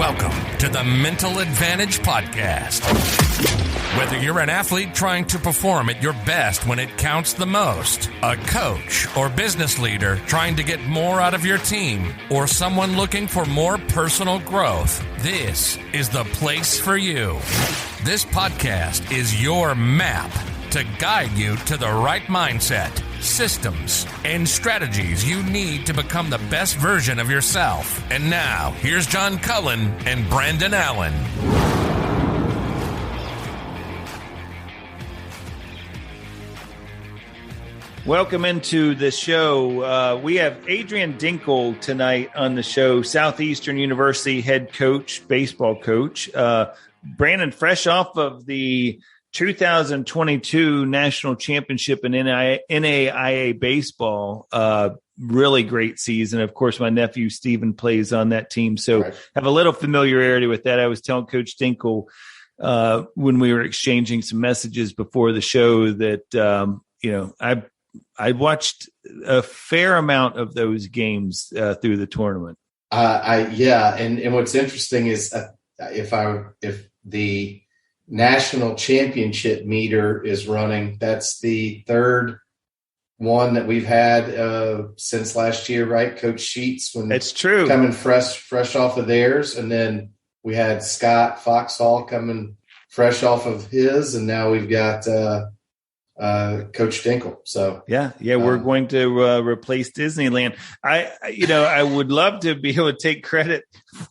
Welcome to the Mental Advantage Podcast. Whether you're an athlete trying to perform at your best when it counts the most, a coach or business leader trying to get more out of your team, or someone looking for more personal growth, this is the place for you. This podcast is your map to guide you to the right mindset, systems, and strategies you need to become the best version of yourself. And now, here's John Cullen and Brandon Allen. Welcome into the show. We have Adrian Dinkle tonight on the show, Southeastern University head coach, baseball coach. Brandon, fresh off of the 2022 National Championship in NAIA baseball, really great season. Of course, my nephew Stephen plays on that team, so have a little familiarity with that. I was telling Coach Dinkle when we were exchanging some messages before the show that I watched a fair amount of those games through the tournament. And what's interesting is if the national championship meter is running, that's the third one that we've had since last year, right? Coach Sheets, when that's true, coming fresh off of theirs, and then we had Scott Foxhall coming fresh off of his, and now we've got Coach Dinkle. So we're going to replace Disneyland. I would love to be able to take credit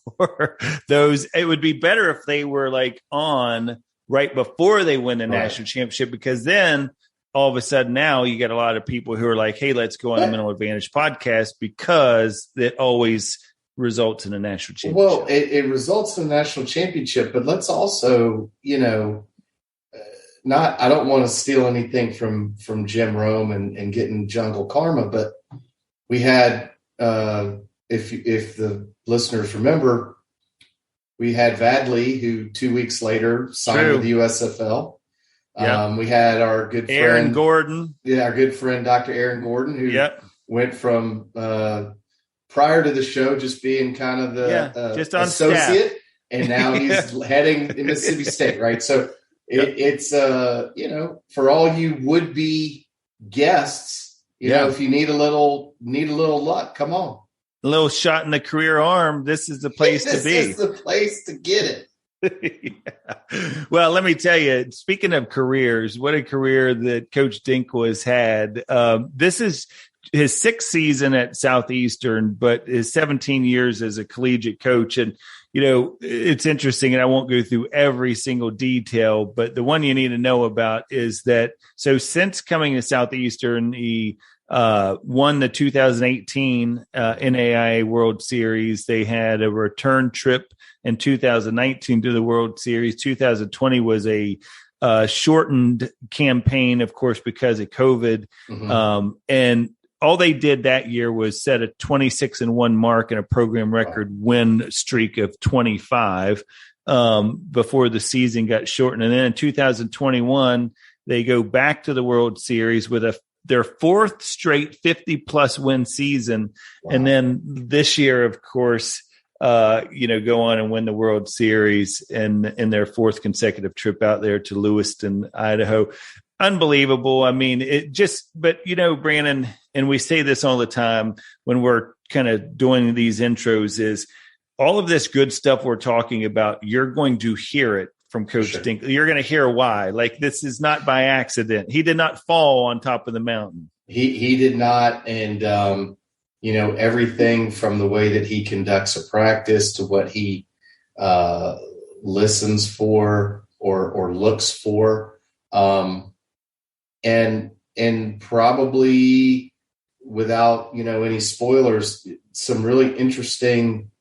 for those. It would be better if they were like on right before they win the national championship, because then all of a sudden now you get a lot of people who are like, hey, let's go on the Mental Advantage podcast, because it always results in a national championship. Well, it results in a national championship, but let's also, I don't want to steal anything from Jim Rome and getting Jungle Karma, but we had, if the listeners remember, we had Vadley, who 2 weeks later signed with the USFL. We had our good friend Aaron Gordon. Yeah, our good friend Dr. Aaron Gordon, who went from prior to the show just being kind of the just on associate, staff. And now he's heading to Mississippi State, right? So it's for all you would be guests, if you need a little luck, come on. A little shot in the career arm. This is the place to be. This is the place to get it. Well, let me tell you, speaking of careers, what a career that Coach Dinkle has had. This is his sixth season at Southeastern, but his 17 years as a collegiate coach. And, it's interesting, and I won't go through every single detail, but the one you need to know about is that, so since coming to Southeastern, he won the 2018 NAIA World Series. They had a return trip in 2019 to the World Series. 2020 was a shortened campaign, of course, because of COVID. Mm-hmm. And all they did that year was set a 26-1 mark and a program record win streak of 25 before the season got shortened. And then in 2021, they go back to the World Series with their fourth straight 50-plus win season. Wow. And then this year, of course, go on and win the World Series in their fourth consecutive trip out there to Lewiston, Idaho. Unbelievable. I mean, Brandon, and we say this all the time when we're kind of doing these intros, is all of this good stuff we're talking about, you're going to hear it from Coach Dinkle. You're going to hear why. Like, this is not by accident. He did not fall on top of the mountain. He did not. And, everything from the way that he conducts a practice to what he listens for or looks for. And probably without, any spoilers, some really interesting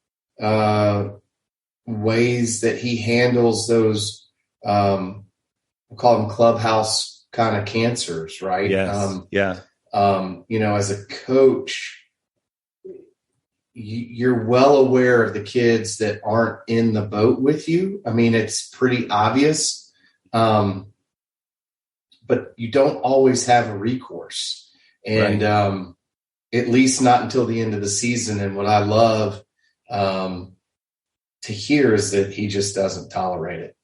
ways that he handles those, we'll call them clubhouse kind of cancers, right? Yes. As a coach, you're well aware of the kids that aren't in the boat with you. I mean, it's pretty obvious. But you don't always have a recourse. And at least not until the end of the season. And what I love to hear is that he just doesn't tolerate it.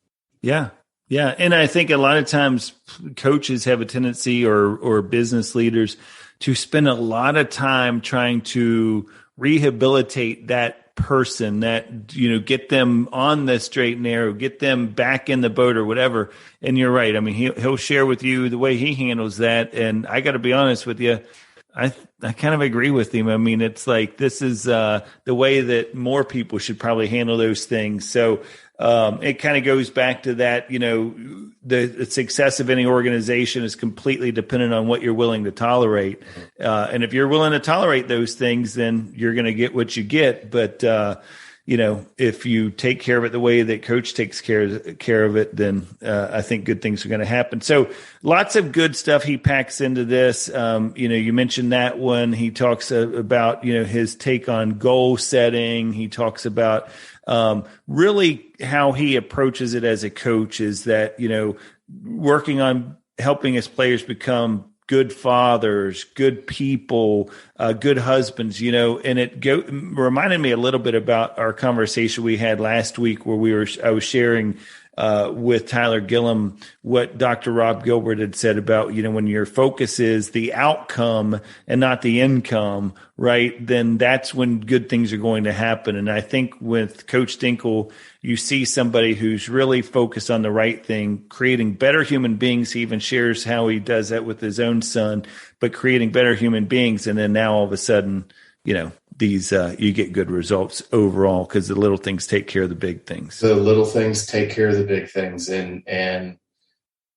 Yeah. Yeah. And I think a lot of times coaches have a tendency or business leaders to spend a lot of time trying to rehabilitate that person, that, get them on the straight and narrow, get them back in the boat or whatever. And you're right. I mean, he'll share with you the way he handles that. And I got to be honest with you, I kind of agree with him. I mean, it's like, this is the way that more people should probably handle those things. So it kind of goes back to that, the success of any organization is completely dependent on what you're willing to tolerate. And if you're willing to tolerate those things, then you're going to get what you get. But, if you take care of it the way that coach takes care of it, then I think good things are going to happen. So lots of good stuff he packs into this. You mentioned that one. He talks about, his take on goal setting. He talks about really how he approaches it as a coach is that, working on helping his players become good fathers, good people, good husbands, and it reminded me a little bit about our conversation we had last week where I was sharing with Tyler Gillum what Dr. Rob Gilbert had said about, when your focus is the outcome and not the income, right, then that's when good things are going to happen. And I think with Coach Dinkle, you see somebody who's really focused on the right thing, creating better human beings. He even shares how he does that with his own son, but creating better human beings. And then now all of a sudden, these you get good results overall because the little things take care of the big things. The little things take care of the big things, and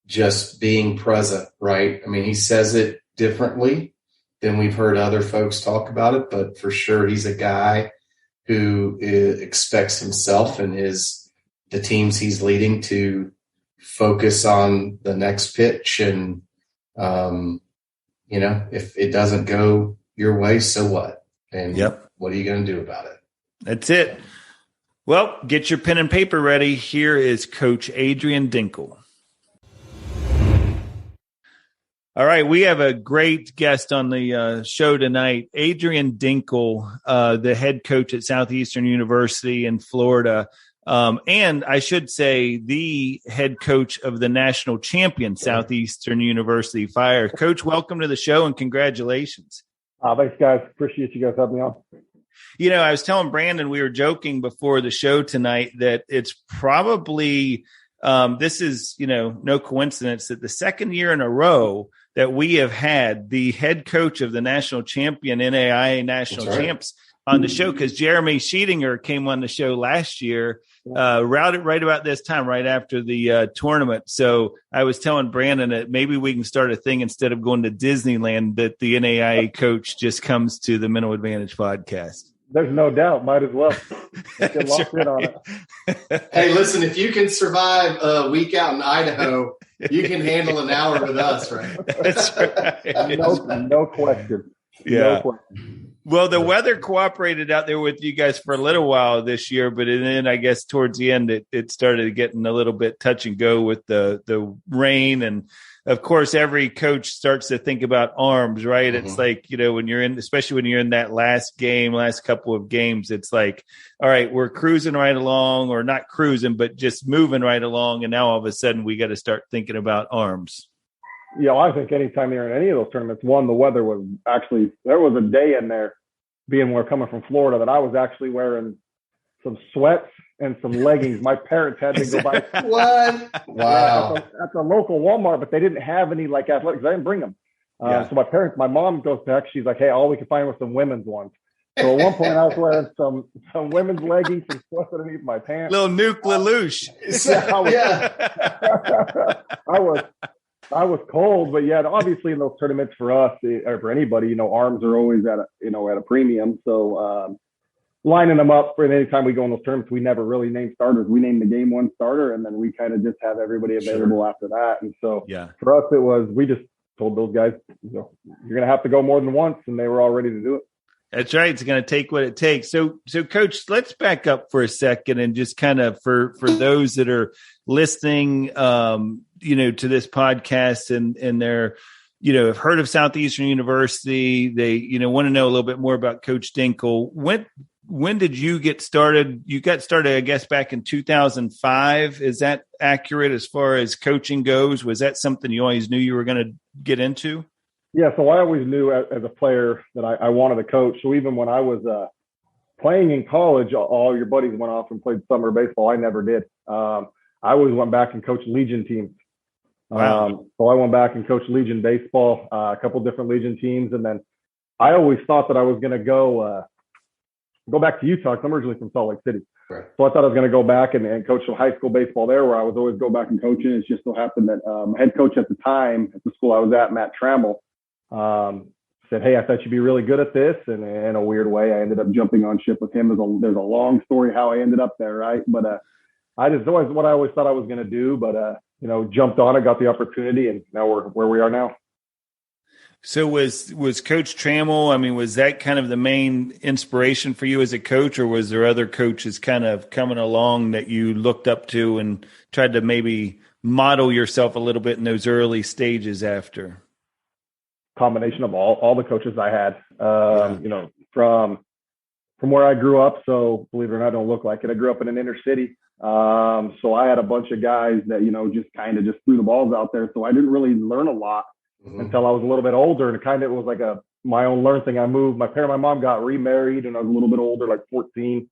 just being present, right? I mean, he says it differently than we've heard other folks talk about it, but for sure he's a guy who expects himself and the teams he's leading to focus on the next pitch. And, if it doesn't go your way, so what? And what are you going to do about it? That's it. Well, get your pen and paper ready. Here is Coach Adrian Dinkle. All right, we have a great guest on the show tonight, Adrian Dinkle, the head coach at Southeastern University in Florida. And I should say the head coach of the national champion Southeastern University Fire. Coach, welcome to the show and congratulations. Thanks, guys. Appreciate you guys having me on. I was telling Brandon, we were joking before the show tonight that it's probably this is, no coincidence that the second year in a row that we have had the head coach of the national champion NAIA national champs on the show, because Jeremy Sheetinger came on the show last year, right about this time, right after the tournament. So I was telling Brandon that maybe we can start a thing instead of going to Disneyland, that the NAIA coach just comes to the Mental Advantage podcast. There's no doubt. Might as well. Get locked in on it. Hey, listen, if you can survive a week out in Idaho, you can handle an hour with us, right? That's right. No question. Yeah. No question. Well, the weather cooperated out there with you guys for a little while this year, but then I guess towards the end it started getting a little bit touch and go with the rain. And of course, every coach starts to think about arms, right? Mm-hmm. It's like, especially when you're in that last couple of games, it's like, all right, we're cruising right along, or not cruising, but just moving right along. And now all of a sudden we got to start thinking about arms. I think anytime you're in any of those tournaments, the weather was actually, there was a day in there, being we're coming from Florida, that I was actually wearing some sweats and some leggings. My parents had to go buy. What? Wow. At the local Walmart, but they didn't have any athletics. I didn't bring them. So my mom goes back. She's like, hey, all we can find was some women's ones. So at one point I was wearing some women's leggings and sweats underneath my pants. Little Nuke Lelouch. I was cold, but obviously in those tournaments for us or for anybody, arms are always at a premium. So lining them up for any time we go in those tournaments, we never really name starters. We name the game one starter, and then we kind of just have everybody available after that. And so for us, we just told those guys, you're going to have to go more than once, and they were all ready to do it. That's right. It's going to take what it takes. So Coach, let's back up for a second and just kind of for those that are listening, to this podcast and they're, have heard of Southeastern University. They, want to know a little bit more about Coach Dinkle. when did you get started? You got started, I guess, back in 2005. Is that accurate as far as coaching goes? Was that something you always knew you were going to get into? Yeah, so I always knew as a player that I wanted to coach. So even when I was playing in college, all your buddies went off and played summer baseball. I never did. I always went back and coached Legion teams. Wow. So I went back and coached Legion baseball, a couple different Legion teams. And then I always thought that I was going to go back to Utah, because I'm originally from Salt Lake City. Right. So I thought I was going to go back and coach some high school baseball there, where I was always go back and coaching. It just so happened that head coach at the time at the school I was at, Matt Trammell, said, "Hey, I thought you'd be really good at this." And in a weird way, I ended up jumping on ship with him. There's a long story how I ended up there, right? But I just always what I always thought I was going to do, but jumped on it, got the opportunity, and now we're where we are now. So was Coach Trammell, I mean, was that kind of the main inspiration for you as a coach, or was there other coaches kind of coming along that you looked up to and tried to maybe model yourself a little bit in those early stages after? Combination of all the coaches I had, from where I grew up. So believe it or not, I don't look like it. I grew up in an inner city. So I had a bunch of guys that, just kind of just threw the balls out there. So I didn't really learn a lot until I was a little bit older. And it kind of was like my own learn thing. I moved, my mom got remarried and I was a little bit older, like 14,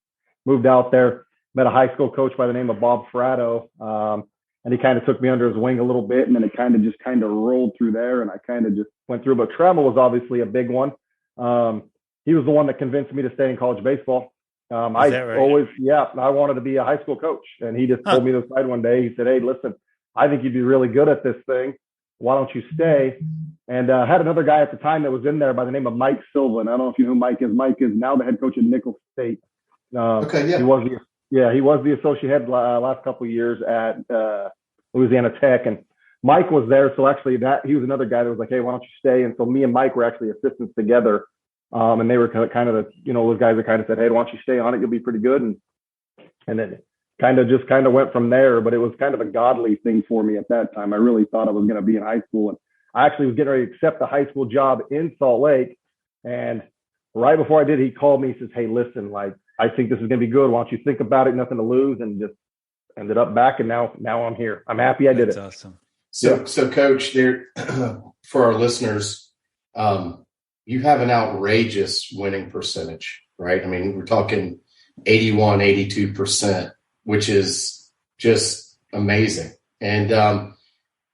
moved out there, met a high school coach by the name of Bob Fratto. And he kind of took me under his wing a little bit, and then it kind of rolled through there, and I kind of just went through. But Trammell was obviously a big one. He was the one that convinced me to stay in college baseball. I wanted to be a high school coach, and he just pulled me to the side one day. He said, "Hey, listen, I think you'd be really good at this thing. Why don't you stay?" And had another guy at the time that was in there by the name of Mike Silva. And I don't know if you know who Mike is. Mike is now the head coach at Nicholls State. Okay, yeah. He was the associate head last couple of years at Louisiana Tech, and Mike was there. So actually, he was another guy that was like, "Hey, why don't you stay?" And so me and Mike were actually assistants together, and they were kind of those guys that kind of said, "Hey, why don't you stay on it? You'll be pretty good." And then kind of went from there. But it was kind of a godly thing for me at that time. I really thought I was going to be in high school, and I actually was getting ready to accept the high school job in Salt Lake. And right before I did, he called me. He says, "Hey, listen, I think this is going to be good. Why don't you think about it? Nothing to lose." And just ended up back. And now I'm here. I'm happy I did it. That's awesome. So Coach, there, for our listeners, you have an outrageous winning percentage, right? I mean, we're talking 81, 82%, which is just amazing. And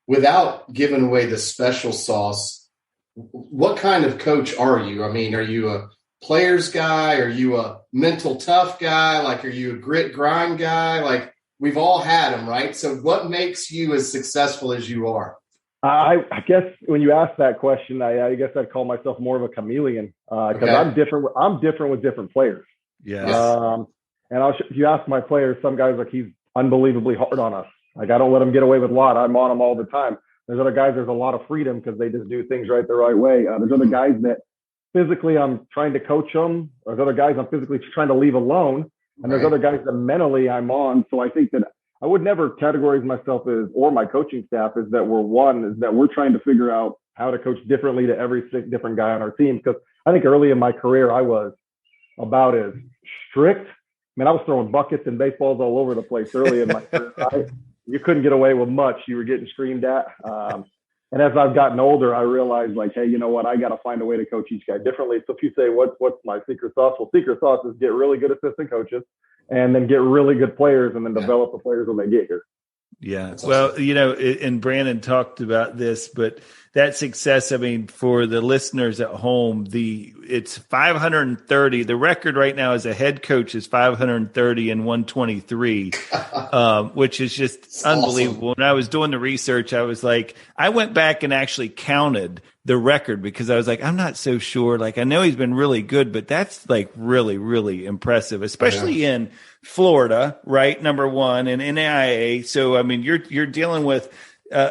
without giving away the special sauce, what kind of coach are you? I mean, are you a players guy? Are you a mental tough guy? Are you a grit grind guy? We've all had them, right? So what makes you as successful as you are? I guess when you ask that question, I guess I'd call myself more of a chameleon because I'm different. I'm different with different players. Yeah. And if you ask my players, some guys he's unbelievably hard on us. I don't let him get away with a lot. I'm on him all the time. There's other guys. There's a lot of freedom because they just do things the right way. There's other guys that physically I'm trying to coach them. There's other guys I'm physically trying to leave alone. And there's other guys that mentally I'm on. So I think that I would never categorize myself as, or my coaching staff is that we're trying to figure out how to coach differently to every different guy on our team. Because I think early in my career, I was about as strict. I mean, I was throwing buckets and baseballs all over the place early in my career. You couldn't get away with much. You were getting screamed at. And as I've gotten older, I realized hey, you know what? I got to find a way to coach each guy differently. So if you say, what's my secret sauce? Well, secret sauce is get really good assistant coaches and then get really good players and then develop the players when they get here. Yeah. Well, and Brandon talked about this, but that success, I mean, for the listeners at home, it's 530. The record right now as a head coach is 530 and 123, which is just unbelievable. Awesome. When I was doing the research, I was I went back and actually counted the record because I was I'm not so sure. I know he's been really good, but that's really, really impressive, especially in Florida, right? Number one, and NAIA. So, I mean, you're dealing with,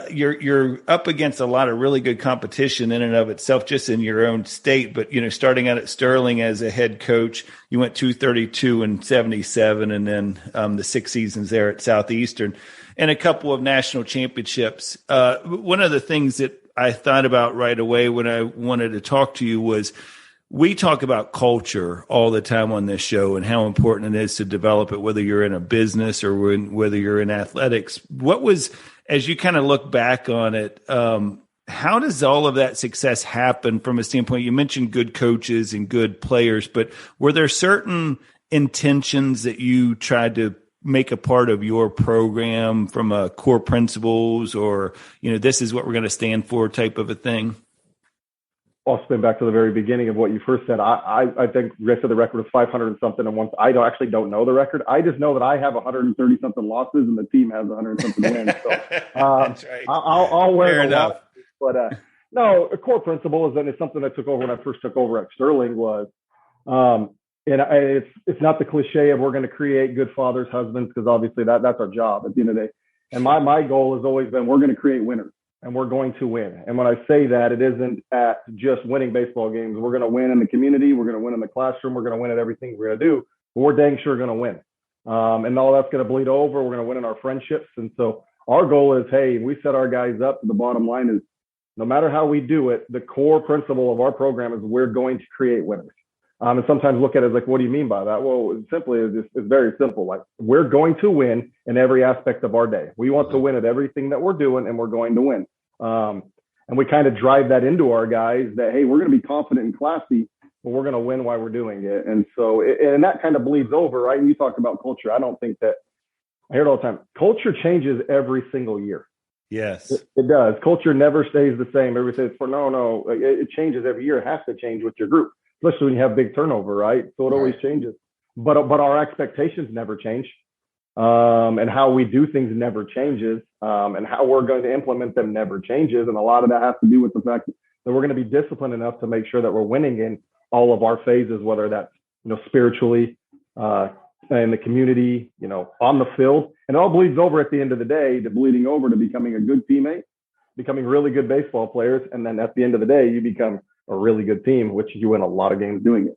you're up against a lot of really good competition in and of itself, just in your own state. But, starting out at Sterling as a head coach, you went 232 and 77, and then the 6 seasons there at Southeastern and a couple of national championships. One of the things that I thought about right away when I wanted to talk to you was we talk about culture all the time on this show and how important it is to develop it, whether you're in a business or whether you're in athletics. What was, as you kind of look back on it, how does all of that success happen from a standpoint? You mentioned good coaches and good players, but were there certain intentions that you tried to make a part of your program from a core principles, or, this is what we're going to stand for type of a thing? I'll spin back to the very beginning of what you first said. I think the rest of the record was 500 and something. And once I actually don't know the record. I just know that I have 130 something losses and the team has 100 something wins. So That's right. I'll wear Fair a enough. lot. But no, a core principle is, and it's something I took over when I first took over at Sterling was, and it's not the cliche of we're going to create good fathers, husbands, because obviously that's our job at the end of the day. And my goal has always been, we're going to create winners. And we're going to win. And when I say that, it isn't at just winning baseball games. We're going to win in the community. We're going to win in the classroom. We're going to win at everything we're going to do. But we're dang sure going to win. And all that's going to bleed over. We're going to win in our friendships. And so our goal is, hey, we set our guys up. The bottom line is, no matter how we do it, the core principle of our program is we're going to create winners. And sometimes look at it as like, what do you mean by that? Well, simply it's very simple. Like, we're going to win in every aspect of our day. We want to win at everything that we're doing, and we're going to win. And we kind of drive that into our guys that, hey, we're going to be confident and classy, but we're going to win while we're doing it. And so, and that kind of bleeds over, right? And you talk about culture. I don't think that, I hear it all the time. Culture changes every single year. Yes, it does. Culture never stays the same. Everybody says, no, it changes every year. It has to change with your group, especially when you have big turnover, right? So it always changes. But our expectations never change. And how we do things never changes. And how we're going to implement them never changes. And a lot of that has to do with the fact that we're going to be disciplined enough to make sure that we're winning in all of our phases, whether that's, spiritually, in the community, on the field. And it all bleeds over at the end of the day, to bleeding over to becoming a good teammate, becoming really good baseball players. And then at the end of the day, you become a really good team, which you win a lot of games doing it.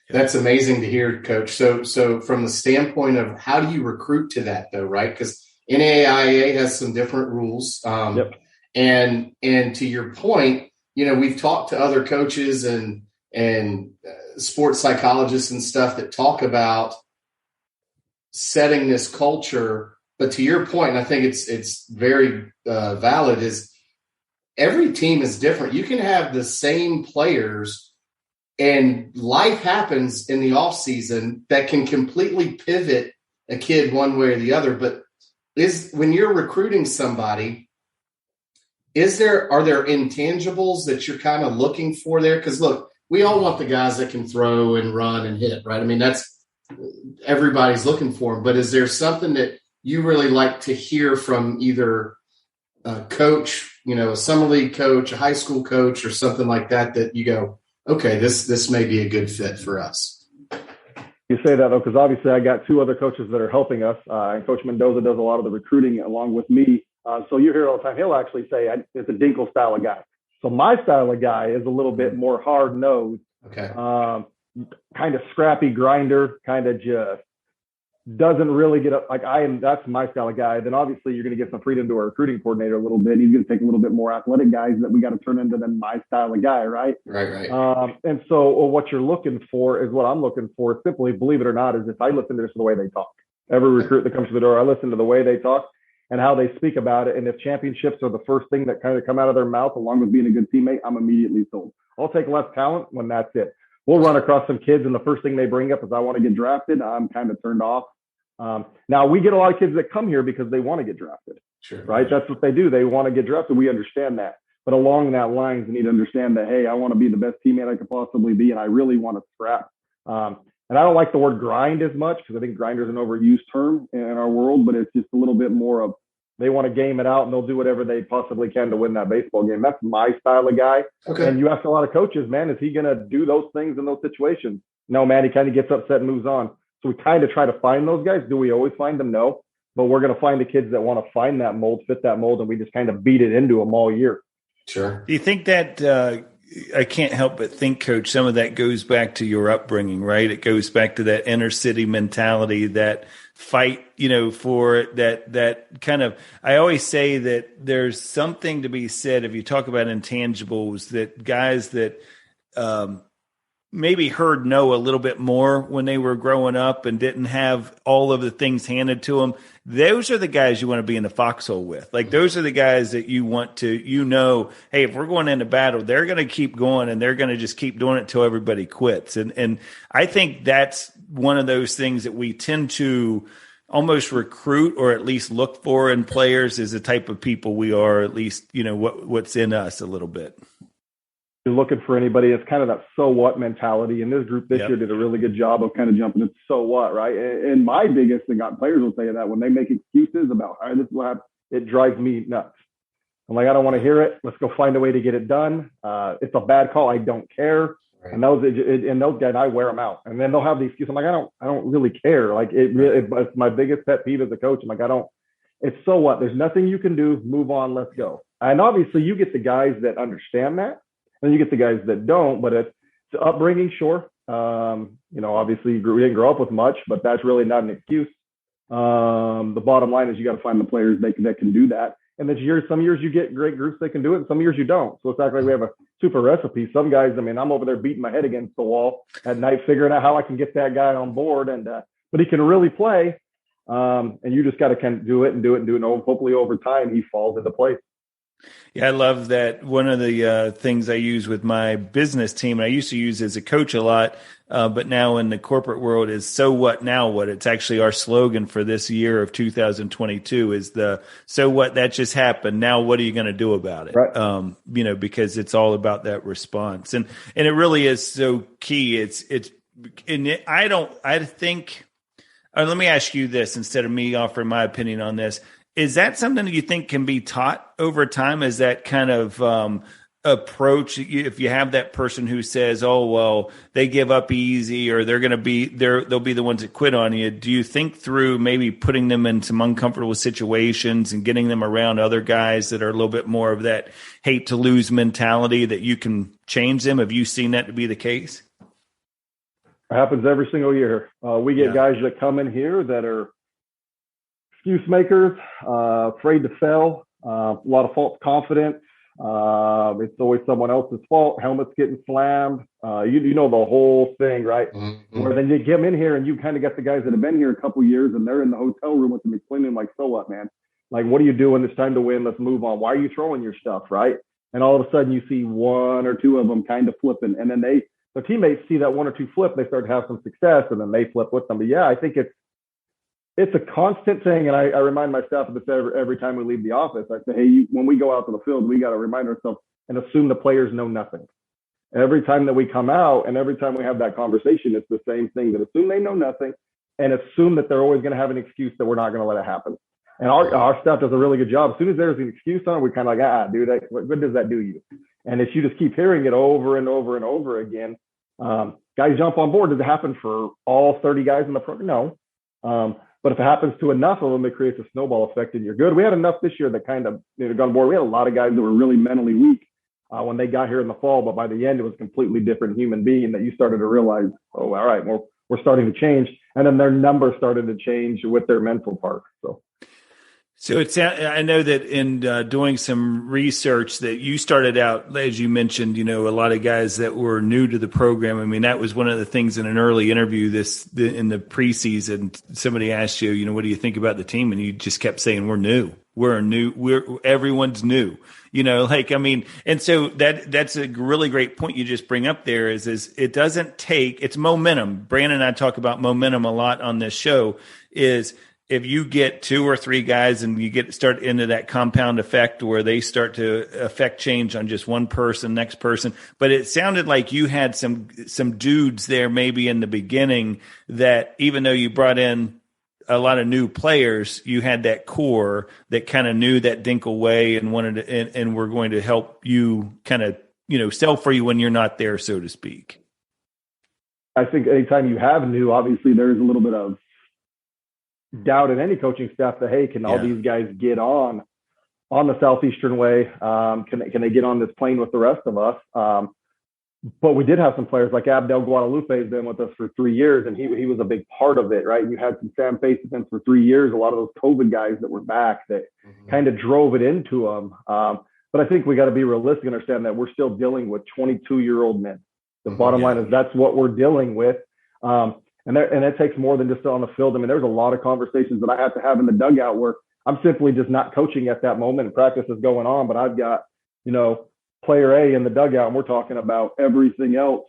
That's amazing to hear, Coach. So from the standpoint of how do you recruit to that, though, right? Because NAIA has some different rules. Yep. And to your point, we've talked to other coaches and sports psychologists and stuff that talk about setting this culture. But to your point, and I think it's very valid, is every team is different. You can have the same players, and life happens in the off season that can completely pivot a kid one way or the other. But when you're recruiting somebody, are there intangibles that you're kind of looking for there? Because look, we all want the guys that can throw and run and hit, right? I mean, that's everybody's looking for them. But is there something that you really like to hear from either a coach, a summer league coach, a high school coach, or something like that you go, okay, this may be a good fit for us? You say that, though, because obviously I got two other coaches that are helping us, and Coach Mendoza does a lot of the recruiting along with me. So you hear it all the time. He'll actually say it's a Dinkle style of guy. So my style of guy is a little bit more hard-nosed, okay, kind of scrappy grinder, kind of just doesn't really get up. That's my style of guy. Then obviously you're going to get some freedom to our recruiting coordinator a little bit. He's going to take a little bit more athletic guys that we got to turn into than my style of guy, right? Right. And so what you're looking for is what I'm looking for. Simply, believe it or not, is if I listen to the way they talk. Every recruit that comes to the door, I listen to the way they talk and how they speak about it. And if championships are the first thing that kind of come out of their mouth, along with being a good teammate, I'm immediately sold. I'll take less talent when that's it. We'll run across some kids, and the first thing they bring up is I want to get drafted. I'm kind of turned off. Now, we get a lot of kids that come here because they want to get drafted, sure, right? That's what they do. They want to get drafted. We understand that. But along that lines, you need to understand that, hey, I want to be the best teammate I could possibly be, and I really want to scrap. And I don't like the word grind as much because I think grinder is an overused term in our world, but it's just a little bit more of they want to game it out and they'll do whatever they possibly can to win that baseball game. That's my style of guy. Okay. And you ask a lot of coaches, man, is he going to do those things in those situations? No, man, he kind of gets upset and moves on. So we kind of try to find those guys. Do we always find them? No. But we're going to find the kids that want to find that mold, fit that mold, and we just kind of beat it into them all year. Sure. Do you think that I can't help but think, Coach, some of that goes back to your upbringing, right? It goes back to that inner city mentality, that fight, for it, that kind of, I always say that there's something to be said if you talk about intangibles, that guys that maybe heard no a little bit more when they were growing up and didn't have all of the things handed to them, those are the guys you want to be in the foxhole with. Like, those are the guys that you want to, hey, if we're going into battle, they're going to keep going and they're going to just keep doing it till everybody quits. And I think that's one of those things that we tend to almost recruit, or at least look for in players, is the type of people we are, at least, what's in us a little bit. You're looking for anybody. It's kind of that so what mentality. And this group this year did a really good job of kind of jumping into so what, right? And my biggest thing, players will say that when they make excuses about, all right, this is what happened, it drives me nuts. I'm like, I don't want to hear it. Let's go find a way to get it done. It's a bad call. I don't care. Right. And those guys, I wear them out. And then they'll have the excuse. I'm like, I don't really care. Like, it's my biggest pet peeve as a coach. I'm like, it's so what? There's nothing you can do. Move on. Let's go. And obviously you get the guys that understand that. And you get the guys that don't, but it's upbringing, sure. Obviously we didn't grow up with much, but that's really not an excuse. The bottom line is you got to find the players that can do that. And some years you get great groups that can do it, and some years you don't. So it's not like we have a super recipe. Some guys, I'm over there beating my head against the wall at night, figuring out how I can get that guy on board. But he can really play. And you just got to kind of do it. And hopefully over time he falls into place. Yeah, I love that. One of the things I use with my business team, and I used to use as a coach a lot, but now in the corporate world, is so what, now what? It's actually our slogan for this year of 2022 is the so what, that just happened. Now what are you going to do about it? Right. Because it's all about that response. And it really is so key. Let me ask you this instead of me offering my opinion on this. Is that something that you think can be taught over time? Is that kind of approach, if you have that person who says, oh, well, they give up easy, or they'll be the ones that quit on you. Do you think through maybe putting them in some uncomfortable situations and getting them around other guys that are a little bit more of that hate to lose mentality, that you can change them? Have you seen that to be the case? It happens every single year. We get guys that come in here that are excuse makers, afraid to fail, a lot of false confidence. It's always someone else's fault. Helmets getting slammed. The whole thing, right? Mm-hmm. Where then you get them in here and you kind of get the guys that have been here a couple of years and they're in the hotel room with them explaining, like, so what, man? Like, what are you doing? It's time to win. Let's move on. Why are you throwing your stuff, right? And all of a sudden you see one or two of them kind of flipping, and then their teammates see that one or two flip. They start to have some success, and then they flip with them. But yeah, I think it's a constant thing, and I remind my staff of this every time we leave the office. I say, hey, when we go out to the field, we got to remind ourselves and assume the players know nothing. Every time that we come out and every time we have that conversation, it's the same thing, that assume they know nothing and assume that they're always going to have an excuse that we're not going to let it happen. And our staff does a really good job. As soon as there's an excuse on it, we're kind of like, dude, what good does that do you? And if you just keep hearing it over and over and over again, guys jump on board. Does it happen for all 30 guys in the program? No. But if it happens to enough of them, it creates a snowball effect, and you're good. We had enough this year that kind of got on board. We had a lot of guys that were really mentally weak when they got here in the fall, but by the end, it was a completely different human being that you started to realize, oh, all right, we're starting to change. And then their numbers started to change with their mental part. So I know that in doing some research that you started out, as you mentioned, a lot of guys that were new to the program. I mean, that was one of the things in an early interview in the preseason. Somebody asked you, what do you think about the team? And you just kept saying, we're new. Everyone's new. And so that's a really great point you just bring up there is it doesn't take, it's momentum. Brandon and I talk about momentum a lot on this show, is if you get two or three guys and you start into that compound effect where they start to affect change on just one person, next person. But it sounded like you had some dudes there maybe in the beginning that, even though you brought in a lot of new players, you had that core that kind of knew that Dinkle way and wanted to, and were going to help you kind of, sell for you when you're not there, so to speak. I think anytime you have new, obviously there's a little bit of doubt in any coaching staff that, hey, can all these guys get on the Southeastern way? Can they get on this plane with the rest of us? But we did have some players like Abdel Guadalupe has been with us for 3 years, and he was a big part of it, right? You had some Sam Faces for 3 years, a lot of those COVID guys that were back that kind of drove it into them. But I think we got to be realistic and understand that we're still dealing with 22-year-old men. The bottom line is that's what we're dealing with. And it takes more than just on the field. I mean, there's a lot of conversations that I have to have in the dugout where I'm simply just not coaching at that moment and practice is going on, but I've got, player A in the dugout and we're talking about everything else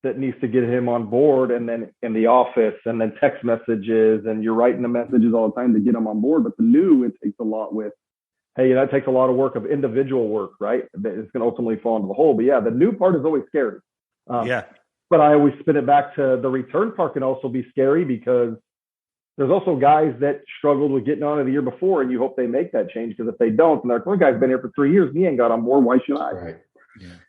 that needs to get him on board, and then in the office, and then text messages, and you're writing the messages all the time to get them on board. But the new, it takes a lot with, hey, that takes a lot of work of individual work, right? It's going to ultimately fall into the hole. But yeah, the new part is always scary. But I always spin it back to the return part can also be scary because there's also guys that struggled with getting on it the year before, and you hope they make that change, because if they don't, then one guy's been here for 3 years and he ain't got on board. Why should I? Right.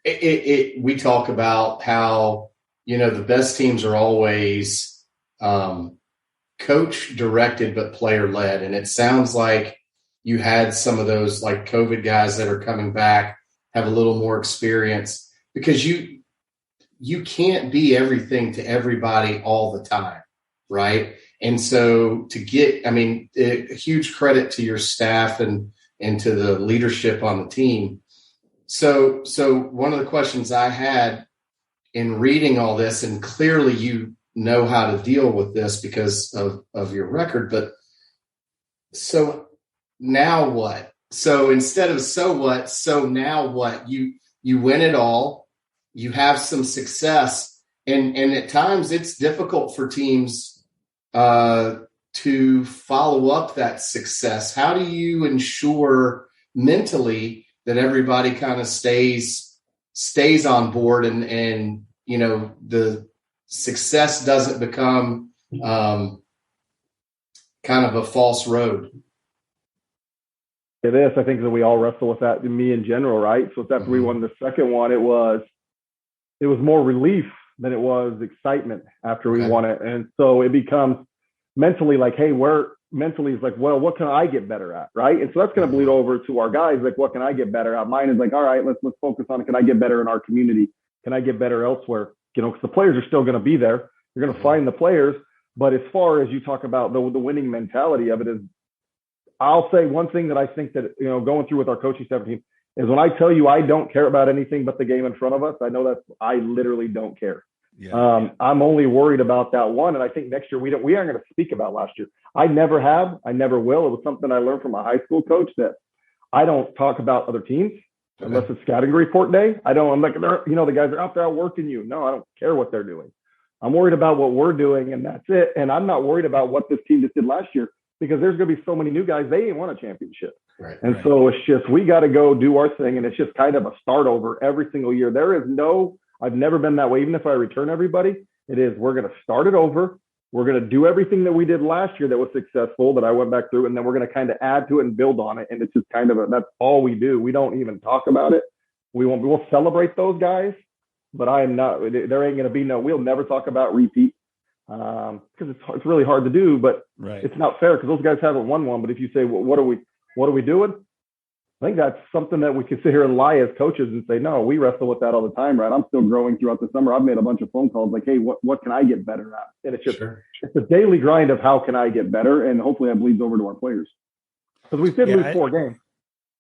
Yeah. We talk about how, the best teams are always coach directed but player led. And it sounds like you had some of those like COVID guys that are coming back, have a little more experience, because you can't be everything to everybody all the time. Right. And so a huge credit to your staff and to the leadership on the team. So one of the questions I had in reading all this, and clearly you know how to deal with this because of your record, but so now what? So instead of so what, so now what? You win it all, you have some success, and at times it's difficult for teams to follow up that success. How do you ensure mentally that everybody kind of stays on board and the success doesn't become kind of a false road? It is. I think that we all wrestle with that, me in general, right? So it's after we won the second one, it was more relief than it was excitement after we won it. And so it becomes mentally like, hey, mentally is like, well, what can I get better at, right? And so that's going to bleed over to our guys. Like, what can I get better at? Mine is like, all right, let's focus on, can I get better in our community? Can I get better elsewhere? Because the players are still going to be there. You're going to find the players. But as far as you talk about the winning mentality of it is, I'll say one thing that I think that, going through with our coaching staff team is when I tell you I don't care about anything but the game in front of us, I know that I literally don't care. I'm only worried about that one. And I think next year we aren't going to speak about last year. I never have. I never will. It was something I learned from a high school coach that I don't talk about other teams unless it's scouting report day. I'm like, the guys are out there outworking you. No, I don't care what they're doing. I'm worried about what we're doing, and that's it. And I'm not worried about what this team just did last year, because there's going to be so many new guys. They ain't won a championship. So it's just, we got to go do our thing. And it's just kind of a start over every single year. I've never been that way. Even if I return everybody, it is, we're going to start it over. We're going to do everything that we did last year that was successful, that I went back through, and then we're going to kind of add to it and build on it. And it's just kind of that's all we do. We don't even talk about it. We'll celebrate those guys, but there ain't going to be we'll never talk about repeat, because it's really hard to do, but it's not fair because those guys haven't won one. But if you say, well, what are we doing? I think that's something that we can sit here and lie as coaches and say, no, we wrestle with that all the time, right? I'm still growing throughout the summer. I've made a bunch of phone calls like, hey, what can I get better at? And it's just it's a daily grind of how can I get better, and hopefully that bleeds over to our players. Because we did lose 4 games.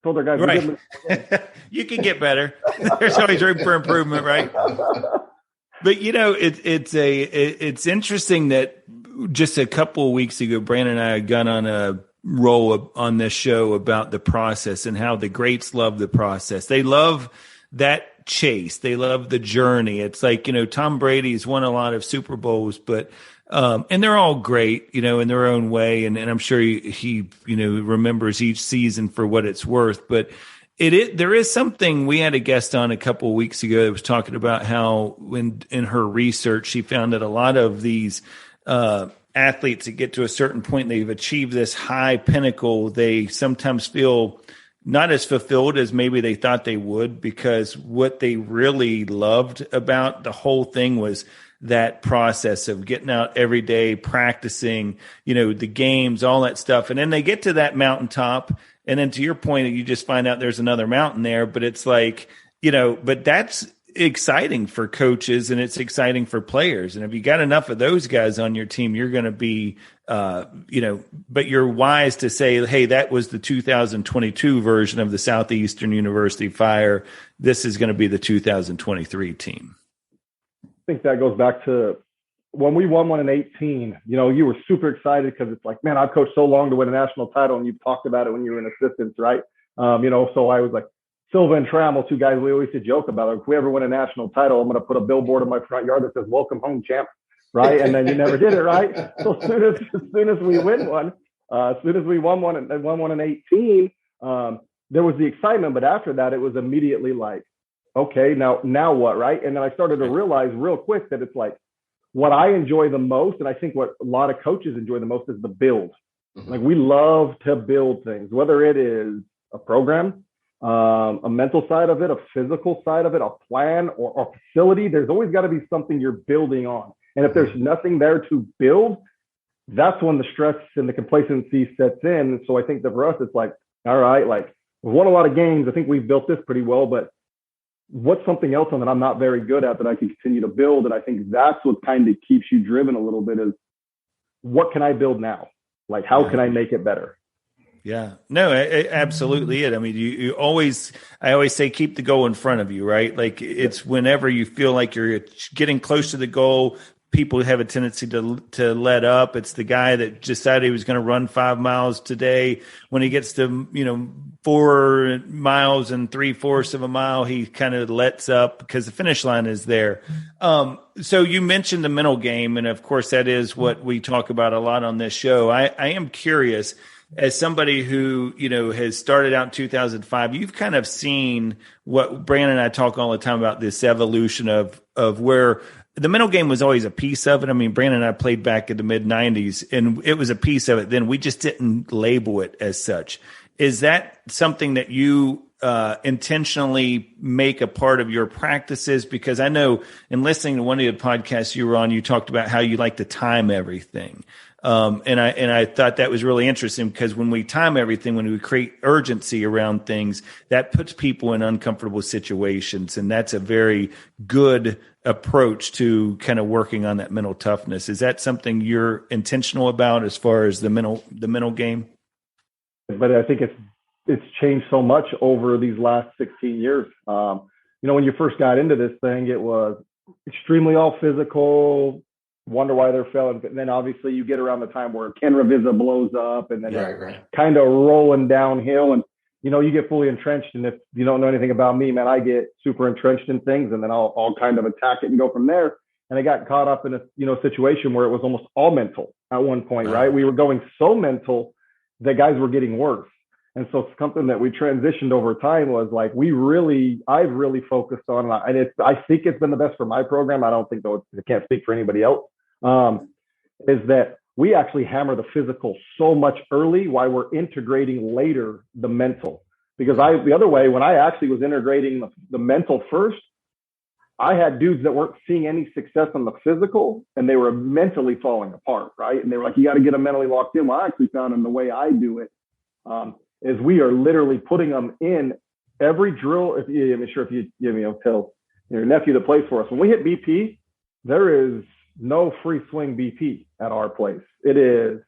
Told our guys, we did lose 4 games. You can get better. There's always room for improvement, right? But it's interesting that just a couple of weeks ago, Brandon and I had gone on a roll on this show about the process and how the greats love the process. They love that chase. They love the journey. It's like, Tom Brady's won a lot of Super Bowls, but and they're all great, in their own way. And I'm sure he remembers each season for what it's worth. But there is something. We had a guest on a couple of weeks ago that was talking about how in her research, she found that a lot of these athletes that get to a certain point, they've achieved this high pinnacle, they sometimes feel not as fulfilled as maybe they thought they would, because what they really loved about the whole thing was that process of getting out every day, practicing, the games, all that stuff. And then they get to that mountaintop. And then to your point, you just find out there's another mountain there, but it's like, but that's exciting for coaches and it's exciting for players. And if you got enough of those guys on your team, you're going to be, but you're wise to say, hey, that was the 2022 version of the Southeastern University Fire. This is going to be the 2023 team. think that goes back to when we won one in 18. You were super excited because it's like, man, I've coached so long to win a national title, and you've talked about it when you were in assistants, right? So I was like, Silva and Trammell, two guys we always used to joke about. If we ever win a national title, I'm going to put a billboard in my front yard that says "Welcome home, champ," right? And then you never did it, right? So as soon as we win one, as soon as we won one in 18, there was the excitement, but after that, it was immediately like, okay, now what, right? And then I started to realize real quick that it's like what I enjoy the most, and I think what a lot of coaches enjoy the most, is the build. Mm-hmm. Like we love to build things, whether it is a program, a mental side of it, a physical side of it, a plan, or a facility. There's always got to be something you're building on. And if there's nothing there to build, that's when the stress and the complacency sets in. So I think that for us, it's like, all right, like we've won a lot of games. I think we've built this pretty well, but what's something else on that I'm not very good at that I can continue to build? And I think that's what kind of keeps you driven a little bit, is what can I build now? Like, how can I make it better? Yeah, no, absolutely. I mean, I always say, keep the goal in front of you, right? Like it's whenever you feel like you're getting close to the goal, people have a tendency to let up. It's the guy that decided he was going to run 5 miles today. When he gets to, 4 miles and 3/4 of a mile, he kind of lets up because the finish line is there. So you mentioned the mental game. And of course, that is what we talk about a lot on this show. I am curious, as somebody who, has started out in 2005, you've kind of seen what Brandon and I talk all the time about, this evolution of where the mental game was always a piece of it. I mean, Brandon and I played back in the mid-90s, and it was a piece of it then. We just didn't label it as such. Is that something that you intentionally make a part of your practices? Because I know in listening to one of the podcasts you were on, you talked about how you like to time everything. And I thought that was really interesting, because when we time everything, when we create urgency around things, that puts people in uncomfortable situations. And that's a very good approach to kind of working on that mental toughness. Is that something you're intentional about as far as the mental game? But I think it's changed so much over these last 16 years. When you first got into this thing, it was extremely all physical, wonder why they're failing. And then obviously you get around the time where Ken Ravizza blows up, and then kind of rolling downhill, and you get fully entrenched. And if you don't know anything about me, man, I get super entrenched in things, and then I'll kind of attack it and go from there. And I got caught up in a situation where it was almost all mental at one point, right? We were going so mental that guys were getting worse. And so something that we transitioned over time was like, I've really focused on, and I think it's been the best for my program. I don't think, though, I can't speak for anybody else, is that we actually hammer the physical so much early while we're integrating later the mental. Because the other way, when I actually was integrating the mental first, I had dudes that weren't seeing any success on the physical, and they were mentally falling apart, right? And they were like, you got to get them mentally locked in. Well, I actually found in the way I do it, is we are literally putting them in every drill. If you tell your nephew that plays for us, when we hit BP, there is no free swing BP at our place. It is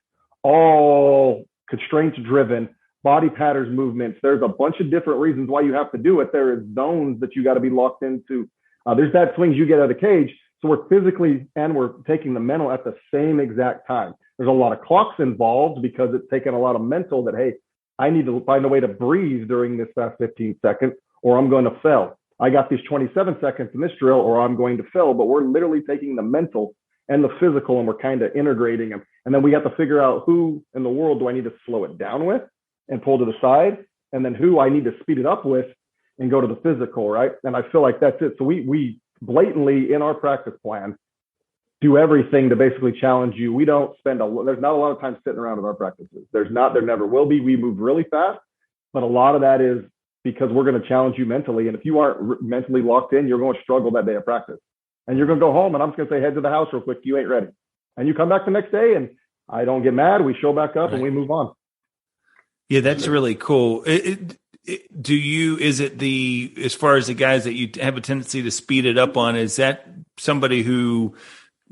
all constraints driven, body patterns, movements. There's a bunch of different reasons why you have to do it. There is zones that you got to be locked into. There's bad swings you get out of the cage. So we're physically and we're taking the mental at the same exact time. There's a lot of clocks involved because it's taking a lot of mental that, hey, I need to find a way to breathe during this last 15 seconds or I'm going to fail. I got these 27 seconds in this drill or I'm going to fail. But we're literally taking the mental and the physical and we're kind of integrating them. And then we have to figure out who in the world do I need to slow it down with and pull to the side, and then who I need to speed it up with and go to the physical, right? And I feel like that's it. So we blatantly in our practice plan do everything to basically challenge you. We don't spend there's not a lot of time sitting around in our practices. There never will be. We move really fast, but a lot of that is because we're going to challenge you mentally. And if you aren't mentally locked in, you're going to struggle that day of practice. And you're going to go home and I'm just going to say, head to the house real quick. You ain't ready. And you come back the next day and I don't get mad. We show back up and we move on. Yeah, that's really cool. As far as the guys that you have a tendency to speed it up on, is that somebody who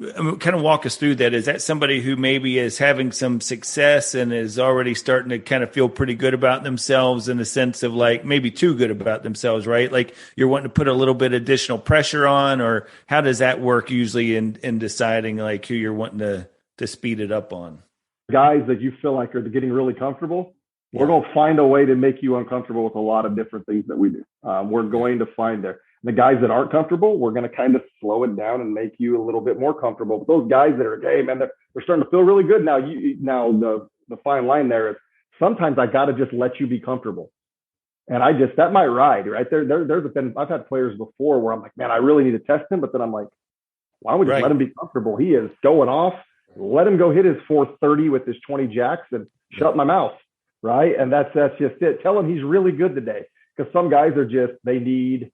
kind of walk us through that. Is that somebody who maybe is having some success and is already starting to kind of feel pretty good about themselves in the sense of like maybe too good about themselves, right? Like you're wanting to put a little bit additional pressure on, or how does that work usually in deciding like who you're wanting to speed it up on? Guys that you feel like are getting really comfortable, we're going to find a way to make you uncomfortable with a lot of different things that we do. We're going to find the guys that aren't comfortable, we're going to kind of slow it down and make you a little bit more comfortable. But those guys that are, hey, man, they're starting to feel really good now. Now the fine line there is sometimes I got to just let you be comfortable. And that might ride, right? I've had players before where I'm like, man, I really need to test him. But then I'm like, why don't we just let him be comfortable? He is going off. Let him go hit his 430 with his 20 jacks and shut my mouth, right? And that's just it. Tell him he's really good today. Because some guys they need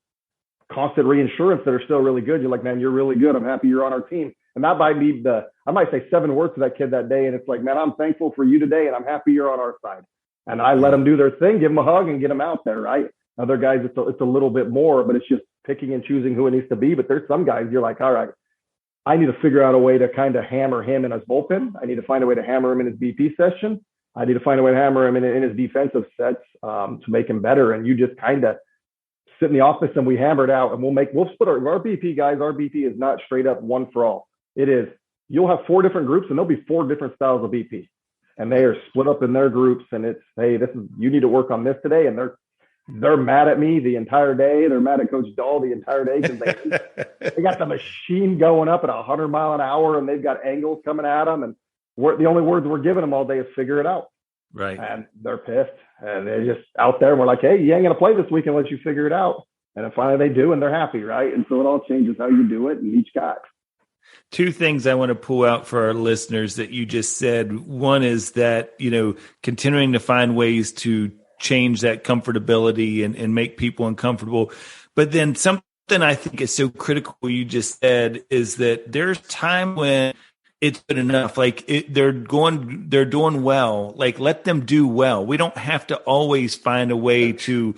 constant reinsurance that are still really good. You're like, man, you're really good. I'm happy you're on our team. And that might be I might say 7 words to that kid that day. And it's like, man, I'm thankful for you today. And I'm happy you're on our side. And I let them do their thing, give them a hug and get them out there. Right. Other guys, it's a little bit more, but it's just picking and choosing who it needs to be. But there's some guys you're like, all right, I need to figure out a way to kind of hammer him in his bullpen. I need to find a way to hammer him in his BP session. I need to find a way to hammer him in his defensive sets to make him better. And you just kind of sit in the office and we hammer it out, and we'll split our BP guys. Our BP is not straight up one for all. It is, you'll have 4 different groups and there'll be 4 different styles of BP, and they are split up in their groups. And it's, hey, you need to work on this today. And they're mad at me the entire day. They're mad at Coach Dahl the entire day because they got the machine going up at 100 mile an hour and they've got angles coming at them. And the only words we're giving them all day is figure it out. Right. And they're pissed, and they're just out there. And we're like, hey, you ain't going to play this week unless you figure it out. And then finally they do, and they're happy. Right. And so it all changes how you do it and each guy. 2 things I want to pull out for our listeners that you just said. One is that, continuing to find ways to change that comfortability and make people uncomfortable. But then something I think is so critical you just said is that there's time when it's good enough. Like they're doing well. Like let them do well. We don't have to always find a way to,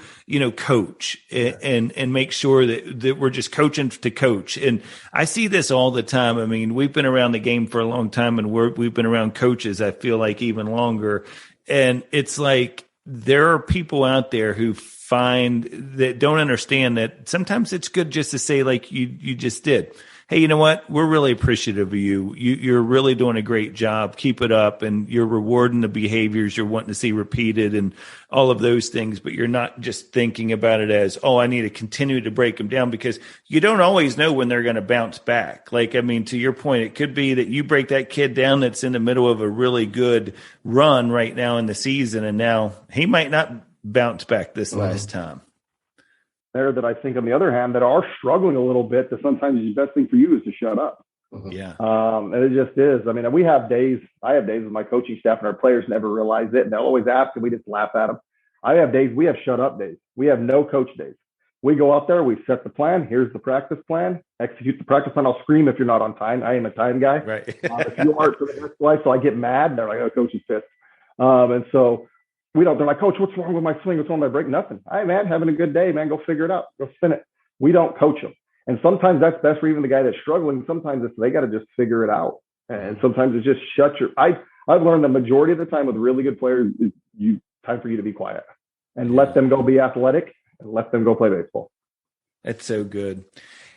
coach and make sure that we're just coaching to coach. And I see this all the time. I mean, we've been around the game for a long time, and we've been around coaches, I feel like, even longer. And it's like, there are people out there who don't understand that sometimes it's good just to say, like you just did, hey, you know what? We're really appreciative of you. You're really doing a great job. Keep it up. And you're rewarding the behaviors you're wanting to see repeated and all of those things. But you're not just thinking about it as, I need to continue to break them down, because you don't always know when they're going to bounce back. Like, I mean, to your point, it could be that you break that kid down that's in the middle of a really good run right now in the season, and now he might not bounce back this last time. There that I think, on the other hand, that are struggling a little bit, that sometimes the best thing for you is to shut up. Yeah. And it just is. I mean, I have days with my coaching staff, and our players never realize it. And they'll always ask, and we just laugh at them. I have days, we have shut up days. We have no coach days. We go out there, we set the plan. Here's the practice plan. Execute the practice plan. I'll scream if you're not on time. I am a time guy. Right. If you aren't, for the next life, so I get mad. They're like, oh, coach is pissed. And so they're like, coach, what's wrong with my swing? What's wrong with my break? Nothing. All right, man, having a good day, man. Go figure it out. Go spin it. We don't coach them. And sometimes that's best for even the guy that's struggling. Sometimes they got to just figure it out. And sometimes it's just I've learned the majority of the time with really good players, time for you to be quiet and let them go be athletic and let them go play baseball. That's so good.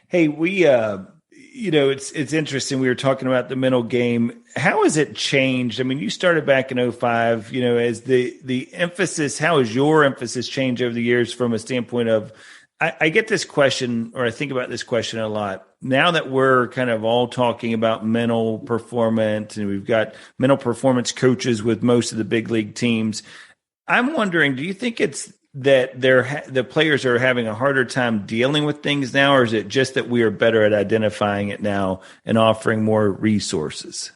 Hey, we, it's interesting. We were talking about the mental game. How has it changed? I mean, you started back in 2005, as the emphasis, how has your emphasis changed over the years from a standpoint of, I get this question, or I think about this question a lot. Now that we're kind of all talking about mental performance, and we've got mental performance coaches with most of the big league teams, I'm wondering, do you think it's that the players are having a harder time dealing with things now, or is it just that we are better at identifying it now and offering more resources?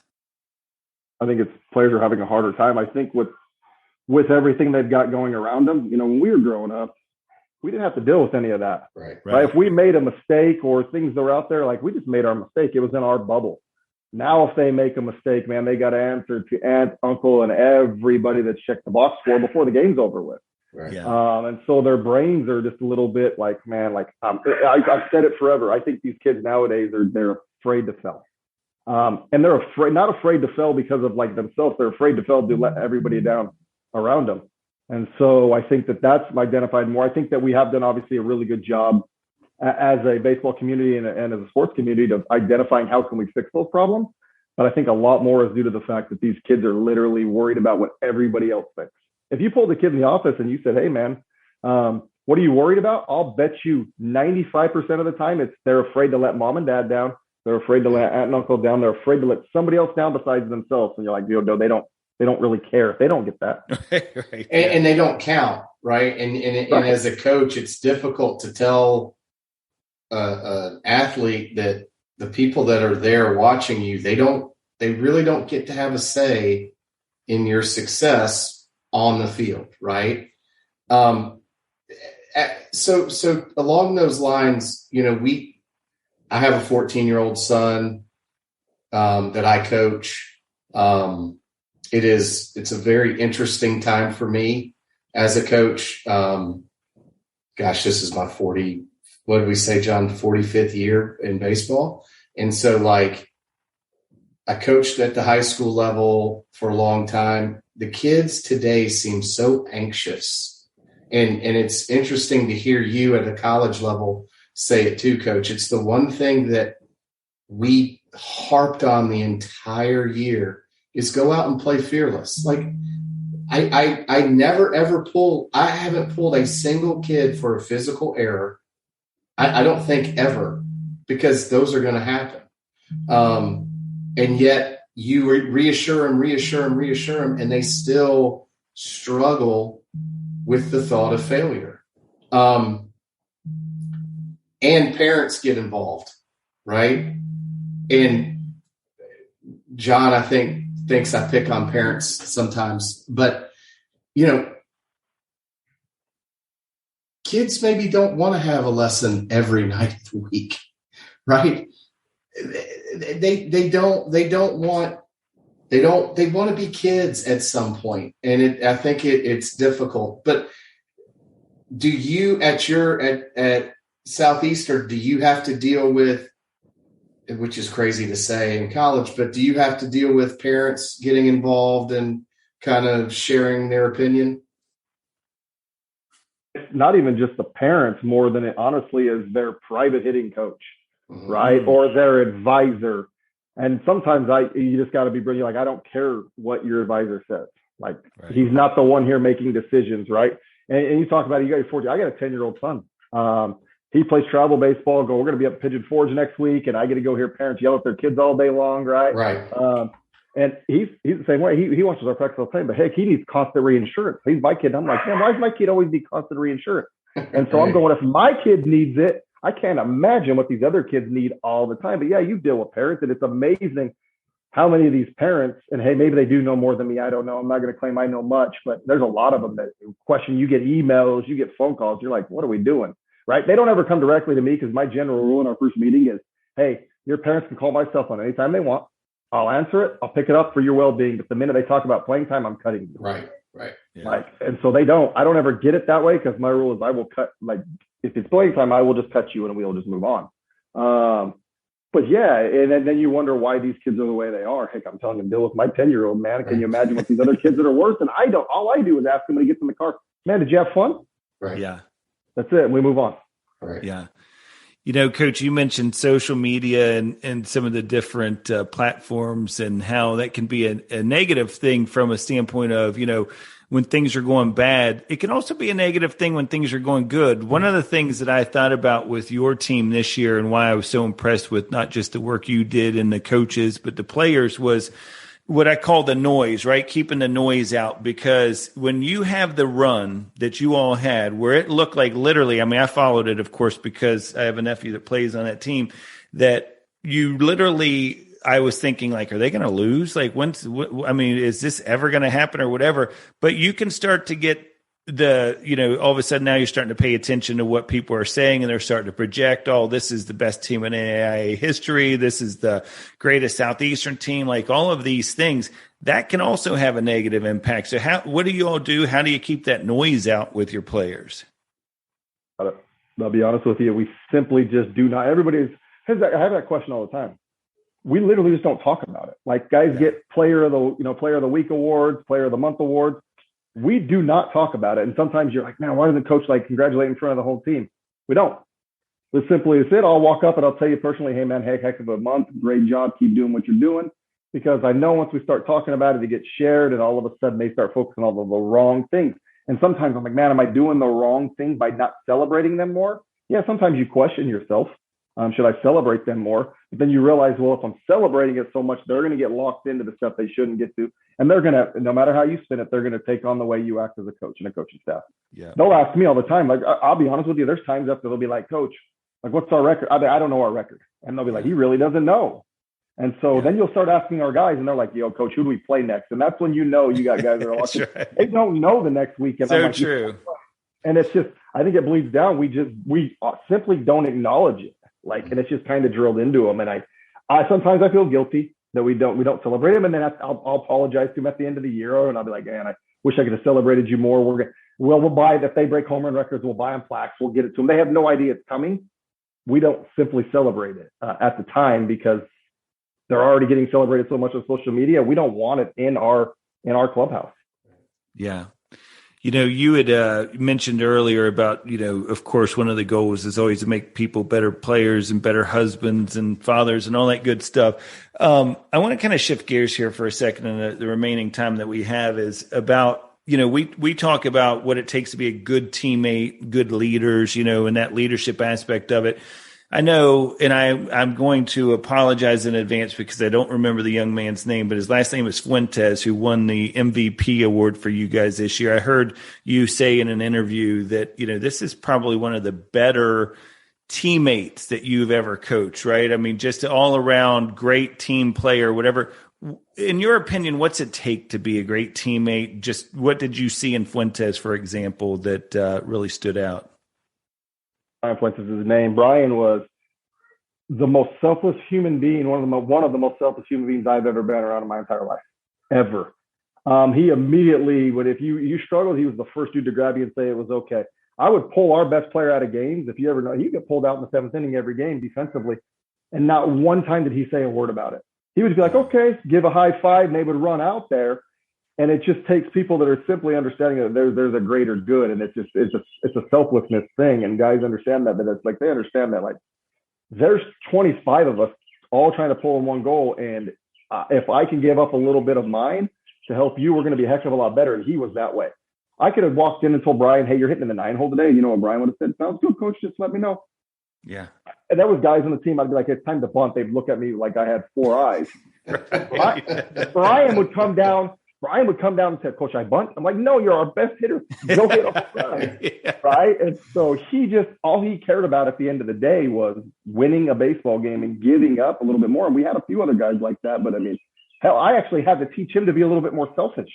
I think it's players are having a harder time. I think with everything they've got going around them, when we were growing up, we didn't have to deal with any of that. Right. If we made a mistake or things that were out there, like we just made our mistake. It was in our bubble. Now, if they make a mistake, man, they got to answer to aunt, uncle, and everybody that's checked the box for before the game's over with. Right. Yeah. And so their brains are just a little bit like, man, I've said it forever. I think these kids nowadays they're afraid to fail. And they're not afraid to fail because of like themselves. They're afraid to fail to let everybody down around them. And so I think that's identified more. I think that we have done obviously a really good job as a baseball community and as a sports community of identifying how can we fix those problems. But I think a lot more is due to the fact that these kids are literally worried about what everybody else thinks. If you pulled a kid in the office and you said, hey, man, what are you worried about? I'll bet you 95% of the time they're afraid to let mom and dad down. They're afraid to let aunt and uncle down. They're afraid to let somebody else down besides themselves. And you're like, no, they don't really care. They don't get that. Right. And they don't count, right? And as a coach, it's difficult to tell an athlete that the people that are there watching you, they really don't get to have a say in your success on the field, right? So along those lines, I have a 14-year-old son that I coach. It's a very interesting time for me as a coach. This is my 45th year in baseball. And so like I coached at the high school level for a long time. The kids today seem so anxious. And it's interesting to hear you at a college level say it too, Coach. It's the one thing that we harped on the entire year is go out and play fearless. Like I never ever I haven't pulled a single kid for a physical error. I don't think ever, because those are going to happen. And yet you reassure them, and they still struggle with the thought of failure. And parents get involved, right? And John, I think, thinks I pick on parents sometimes, but kids maybe don't want to have a lesson every night of the week, right? They want to be kids at some point. And I think it's difficult, but do you at Southeastern, do you have to deal with, which is crazy to say in college, but do you have to deal with parents getting involved and kind of sharing their opinion? It's not even just the parents more than it honestly is their private hitting coach, right? Or their advisor. And sometimes you just got to be brilliant. Like, I don't care what your advisor says. Like, right. He's not the one here making decisions, right? And you talk about it, you got 40. I got a 10-year-old son. He plays travel baseball. We're going to be up Pigeon Forge next week, and I get to go hear parents yell at their kids all day long, right? Right. And he's the same way. He watches our practice all the time, but heck, he needs constant reinsurance. He's my kid. I'm like, man, why does my kid always need constant reinsurance? And so I'm going, if my kid needs it, I can't imagine what these other kids need all the time. But yeah, you deal with parents, and it's amazing how many of these parents, and hey, maybe they do know more than me. I don't know. I'm not going to claim I know much, but there's a lot of them that question. You get emails, you get phone calls. You're like, what are we doing? Right? They don't ever come directly to me, because my general rule in our first meeting is, hey, your parents can call my cell phone anytime they want. I'll answer it. I'll pick it up for your well-being. But the minute they talk about playing time, I'm cutting you. Right. Yeah. Like, and so I don't ever get it that way, because my rule is I will cut, like, if it's playing time, I will just cut you and we'll just move on. But yeah, and then you wonder why these kids are the way they are. Heck, I'm telling them, deal with my 10-year-old, man. Can you imagine what these other kids that are worse? And I don't. All I do is ask him when he gets in the car, man, did you have fun? Right. Yeah. That's it. And we move on. Right. Yeah. Coach, you mentioned social media and some of the different platforms and how that can be a negative thing from a standpoint of, when things are going bad. It can also be a negative thing when things are going good. One of the things that I thought about with your team this year and why I was so impressed with not just the work you did and the coaches, but the players was what I call the noise, right? Keeping the noise out, because when you have the run that you all had where it looked like literally, I followed it, of course, because I have a nephew that plays on that team, that you literally, I was thinking like, are they going to lose? Like is this ever going to happen or whatever? But you can start to get all of a sudden now you're starting to pay attention to what people are saying, and they're starting to project, oh, this is the best team in AIA history. This is the greatest Southeastern team. Like all of these things that can also have a negative impact. So what do you all do? How do you keep that noise out with your players? I'll be honest with you. We simply just do not. I have that question all the time. we literally just don't talk about it. Like guys get player of the week awards, player of the month awards. We do not talk about it. And sometimes you're like, man, why doesn't coach like congratulate in front of the whole team? We don't. It's simply as it. I'll walk up and I'll tell you personally, hey man, heck of a month. Great job. Keep doing what you're doing. Because I know once we start talking about it, it gets shared and all of a sudden they start focusing on all the wrong things. And sometimes I'm like, man, am I doing the wrong thing by not celebrating them more? Yeah, sometimes you question yourself. Should I celebrate them more? But then you realize, well, if I'm celebrating it so much, they're going to get locked into the stuff they shouldn't get to. And they're going to, no matter how you spin it, they're going to take on the way you act as a coach and a coaching staff. Yeah. They'll ask me all the time. Like, I'll be honest with you. There's times after they'll be like, coach, like, what's our record? I don't know our record. And they'll be like, he really doesn't know. And so then you'll start asking our guys and they're like, yo, coach, who do we play next? And that's when you know you got guys that are watching. Right. They don't know the next weekend. So like, true. And it's just, I think it bleeds down. We simply don't acknowledge it. Like, and it's just kind of drilled into them. And I sometimes I feel guilty that we don't celebrate them. And then I'll apologize to them at the end of the year. And I'll be like, man, I wish I could have celebrated you more. We'll buy, if they break home run records, we'll buy them plaques. We'll get it to them. They have no idea it's coming. We don't simply celebrate it at the time because they're already getting celebrated so much on social media. We don't want it in our clubhouse. Yeah. You had mentioned earlier about, of course, one of the goals is always to make people better players and better husbands and fathers and all that good stuff. I want to kind of shift gears here for a second. And the remaining time that we have is about, we talk about what it takes to be a good teammate, good leaders, and that leadership aspect of it. I know, and I'm going to apologize in advance because I don't remember the young man's name, but his last name is Fuentes, who won the MVP award for you guys this year. I heard you say in an interview that, this is probably one of the better teammates that you've ever coached, right? I mean, just all around great team player, whatever. In your opinion, what's it take to be a great teammate? Just what did you see in Fuentes, for example, that really stood out? Brian Fuentes is his name. Brian was the most selfless human being, one of the most selfless human beings I've ever been around in my entire life, ever. He immediately, if you struggled, he was the first dude to grab you and say it was okay. I would pull our best player out of games. If you ever know, he'd get pulled out in the seventh inning every game defensively, and not one time did he say a word about it. He would be like, okay, give a high five, and they would run out there. And it just takes people that are simply understanding that there's a greater good, and it's a selflessness thing. And guys understand that it's like they understand that like there's 25 of us all trying to pull in one goal, and if I can give up a little bit of mine to help you, we're going to be a heck of a lot better. And he was that way. I could have walked in and told Brian, hey, you're hitting in the 9-hole today. You know what Brian would have said? Sounds good, coach. Just let me know. Yeah. And that was guys on the team. I'd be like, it's time to bunt. They'd look at me like I had 4 eyes. Brian would come down and say, coach, I bunt. I'm like, no, you're our best hitter. Go hit off the side. Right? And so all he cared about at the end of the day was winning a baseball game and giving up a little bit more. And we had a few other guys like that. But I mean, hell, I actually had to teach him to be a little bit more selfish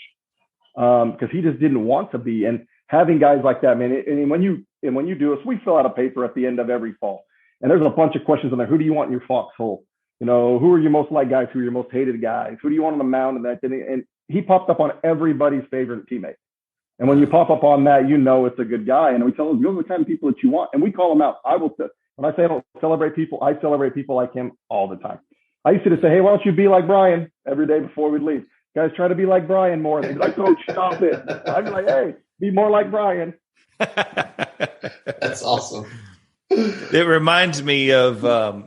because he just didn't want to be. And having guys like that, man, and when you do this, we fill out a paper at the end of every fall. And there's a bunch of questions on there. Who do you want in your foxhole? Who are your most liked guys? Who are your most hated guys? Who do you want on the mound? And he popped up on everybody's favorite teammate. And when you pop up on that, it's a good guy. And we tell him, those are the kind of people that you want. And we call them out. When I say I don't celebrate people, I celebrate people like him all the time. I used to just say, hey, why don't you be like Brian every day before we leave? Guys, try to be like Brian more. They'd be like, coach, stop it. I'd be like, hey, be more like Brian. That's awesome. It reminds me of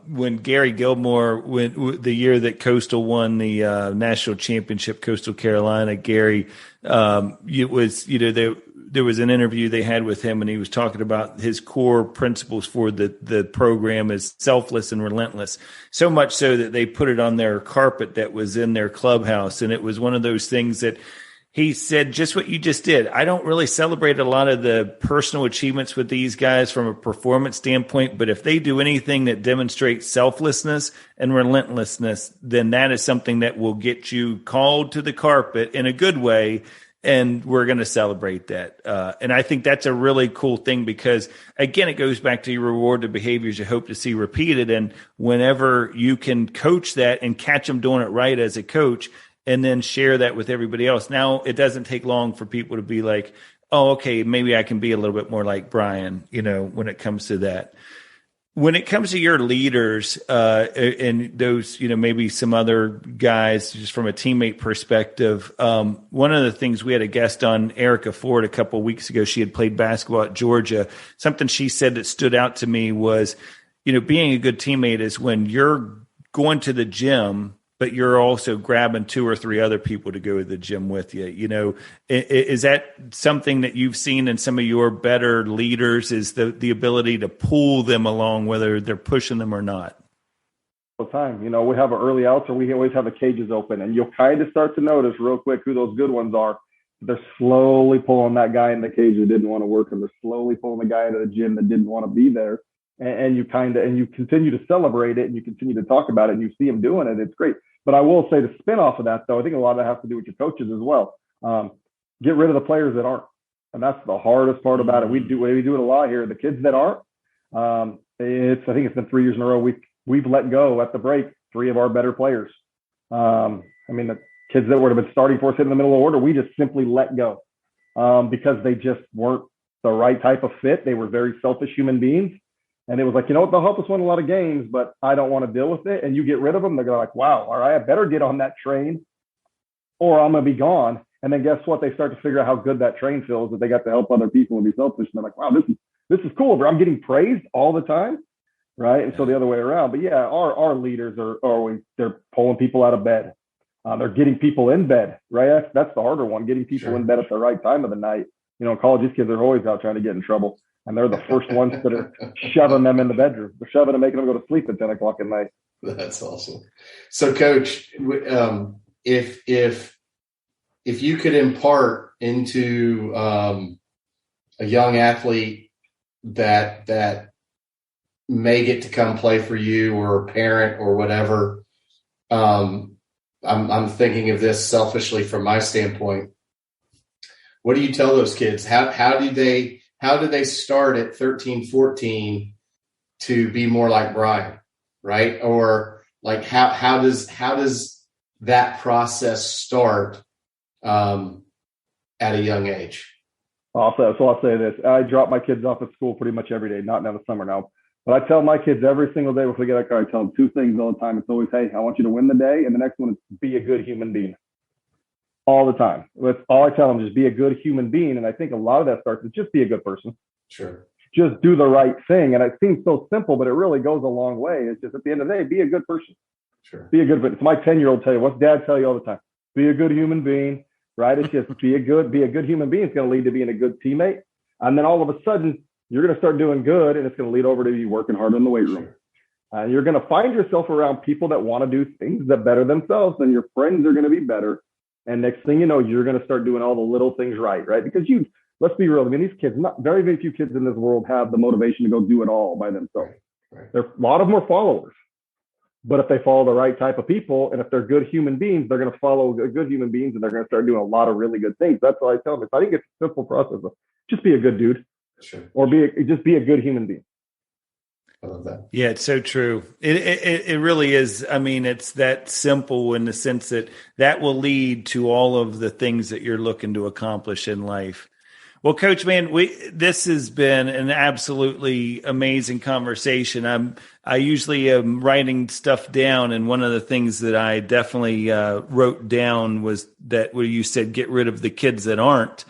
when Gary Gilmore, the year that Coastal won the national championship, Coastal Carolina. Gary, it was there was an interview they had with him, and he was talking about his core principles for the program is selfless and relentless. So much so that they put it on their carpet that was in their clubhouse, and it was one of those things that. He said just what you just did. I don't really celebrate a lot of the personal achievements with these guys from a performance standpoint, but if they do anything that demonstrates selflessness and relentlessness, then that is something that will get you called to the carpet in a good way, and we're going to celebrate that. And I think that's a really cool thing because, again, it goes back to your reward the behaviors you hope to see repeated, and whenever you can coach that and catch them doing it right as a coach, and then share that with everybody else. Now, it doesn't take long for people to be like, oh, okay, maybe I can be a little bit more like Brian, when it comes to that. When it comes to your leaders and those, maybe some other guys, just from a teammate perspective, one of the things we had a guest on, Erica Ford, a couple of weeks ago. She had played basketball at Georgia. Something she said that stood out to me was, being a good teammate is when you're going to the gym, but you're also grabbing 2 or 3 other people to go to the gym with you. Is that something that you've seen in some of your better leaders, is the ability to pull them along, whether they're pushing them or not? All the time. We have our early outs, or we always have the cages open, and you'll kind of start to notice real quick who those good ones are. They're slowly pulling that guy in the cage that didn't want to work, and they're slowly pulling the guy into the gym that didn't want to be there. And you you continue to celebrate it, and you continue to talk about it, and you see them doing it. It's great. But I will say, the spin off of that, though, I think a lot of that has to do with your coaches as well. Get rid of the players that aren't. And that's the hardest part about it. We do it a lot here. The kids that aren't, I think it's been 3 years in a row. We've let go at the break 3 of our better players. The kids that would have been starting for us in the middle of the order, we just simply let go because they just weren't the right type of fit. They were very selfish human beings. And it was like, they'll help us win a lot of games, but I don't want to deal with it. And you get rid of them, they're like, wow, all right, I better get on that train or I'm going to be gone. And then guess what? They start to figure out how good that train feels, that they got to help other people and be selfish. And they're like, wow, this is cool. I'm getting praised all the time, right? And so the other way around. But yeah, our leaders are always, they're pulling people out of bed. They're getting people in bed, right? That's the harder one, getting people in bed at the right time of the night. College, these kids are always out trying to get in trouble. And they're the first ones that are shoving them in the bedroom. They're shoving and making them go to sleep at 10 o'clock at night. That's awesome. So, Coach, if you could impart into a young athlete that may get to come play for you, or a parent or whatever, I'm thinking of this selfishly from my standpoint. What do you tell those kids? How do they start at 13, 14 to be more like Brian, right? Or like how does that process start at a young age? I'll say this. I drop my kids off at school pretty much every day, not in the summer now. But I tell my kids every single day before they get a car, I tell them 2 things all the time. It's always, hey, I want you to win the day. And the next one is be a good human being. All the time. That's all I tell them, just be a good human being. And I think a lot of that starts with just be a good person. Sure. Just do the right thing. And it seems so simple, but it really goes a long way. It's just at the end of the day, be a good person. Sure. Be a good person. It's my 10-year-old tell you, what's dad tell you all the time? Be a good human being, right? It's just be a good human being. It's going to lead to being a good teammate. And then all of a sudden, you're going to start doing good, and it's going to lead over to you working hard in the weight room. You're going to find yourself around people that want to do things that better themselves, and your friends are going to be better. And next thing you know, you're going to start doing all the little things right? Because let's be real. These kids, very, very few kids in this world have the motivation to go do it all by themselves. Right. A lot of them are followers. But if they follow the right type of people, and if they're good human beings, they're going to follow good human beings, and they're going to start doing a lot of really good things. That's what I tell them. I think it's a simple process of just be a good dude, sure, or just be a good human being. I love that. Yeah, it's so true. It really is. I mean, it's that simple in the sense that will lead to all of the things that you're looking to accomplish in life. Well, Coach, man, this has been an absolutely amazing conversation. I usually am writing stuff down, and one of the things that I definitely wrote down was that where you said get rid of the kids that aren't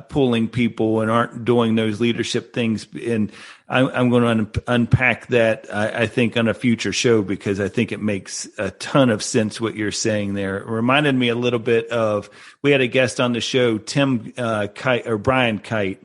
pulling people and aren't doing those leadership things. And I'm going to unpack that, I think, on a future show, because I think it makes a ton of sense what you're saying there. It reminded me a little bit of, we had a guest on the show, Brian Kite.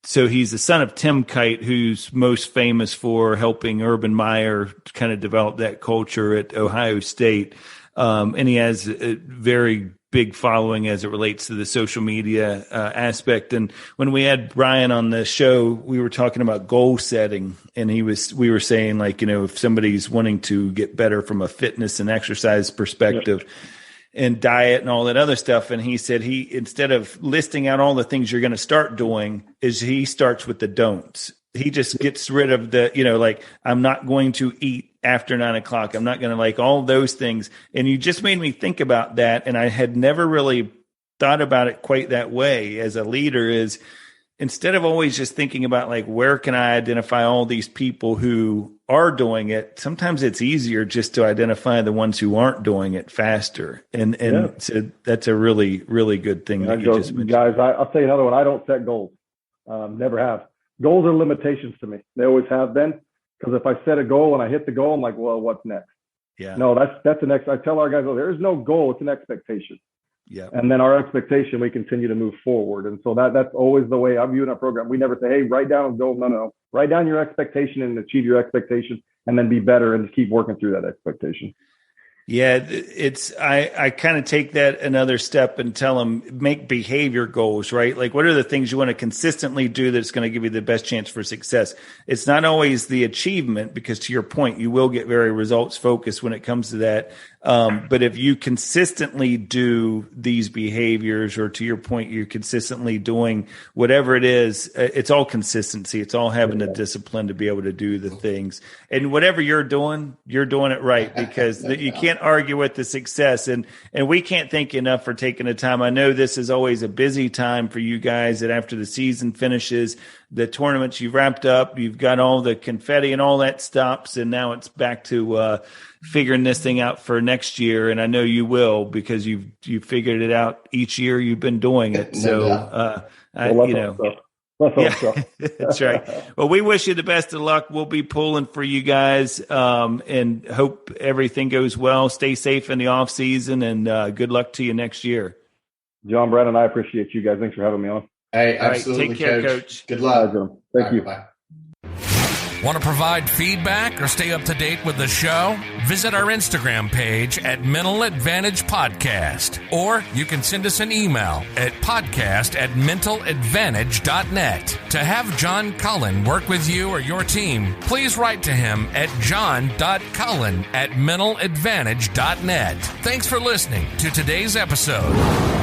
So he's the son of Tim Kite, who's most famous for helping Urban Meyer kind of develop that culture at Ohio State. And he has a very big following as it relates to the social media aspect. And when we had Brian on the show, we were talking about goal setting, and we were saying, like, if somebody's wanting to get better from a fitness and exercise perspective, and diet and all that other stuff. And he said instead of listing out all the things you're going to start doing, he starts with the don'ts. He just gets rid of the, I'm not going to eat after 9 o'clock. I'm not going to all those things. And you just made me think about that. And I had never really thought about it quite that way as a leader, is instead of always just thinking about like, where can I identify all these people who are doing it? Sometimes it's easier just to identify the ones who aren't doing it faster. And so that's a really, really good thing that you just mentioned. Guys, I'll say another one. I don't set goals. Never have. Goals are limitations to me. They always have been. Because if I set a goal and I hit the goal, I'm like, well, what's next? Yeah. No, that's the next. I tell our guys, there is no goal. It's an expectation. Yeah. And then our expectation, we continue to move forward. And so that's always the way I view in our program. We never say, hey, write down a goal. No. Write down your expectation and achieve your expectation, and then be better and keep working through that expectation. Yeah, I kind of take that another step and tell them, make behavior goals, right? Like, what are the things you want to consistently do that's going to give you the best chance for success? It's not always the achievement, because to your point, you will get very results focused when it comes to that. But if you consistently do these behaviors, or to your point, you're consistently doing whatever it is, it's all consistency. It's all having the discipline to be able to do the things. And whatever you're doing it right, because you can't argue with the success. And we can't thank you enough for taking the time. I know this is always a busy time for you guys, that after the season finishes, the tournaments you've wrapped up, you've got all the confetti and all that stops, and now it's back to figuring this thing out for next year. And I know you will, because you've figured it out each year you've been doing it. So that's right. Well, we wish you the best of luck. We'll be pulling for you guys, and hope everything goes well. Stay safe in the off season, and good luck to you next year. John, Brandon, I appreciate you guys. Thanks for having me on. Hey, absolutely. Take care, Coach. Good luck. Thank you. Bye. Want to provide feedback or stay up to date with the show? Visit our Instagram page at Mental Advantage Podcast, or you can send us an email at podcast@mentaladvantage.net. To have John Cullen work with you or your team, please write to him at john.cullen@mentaladvantage.net. Thanks for listening to today's episode.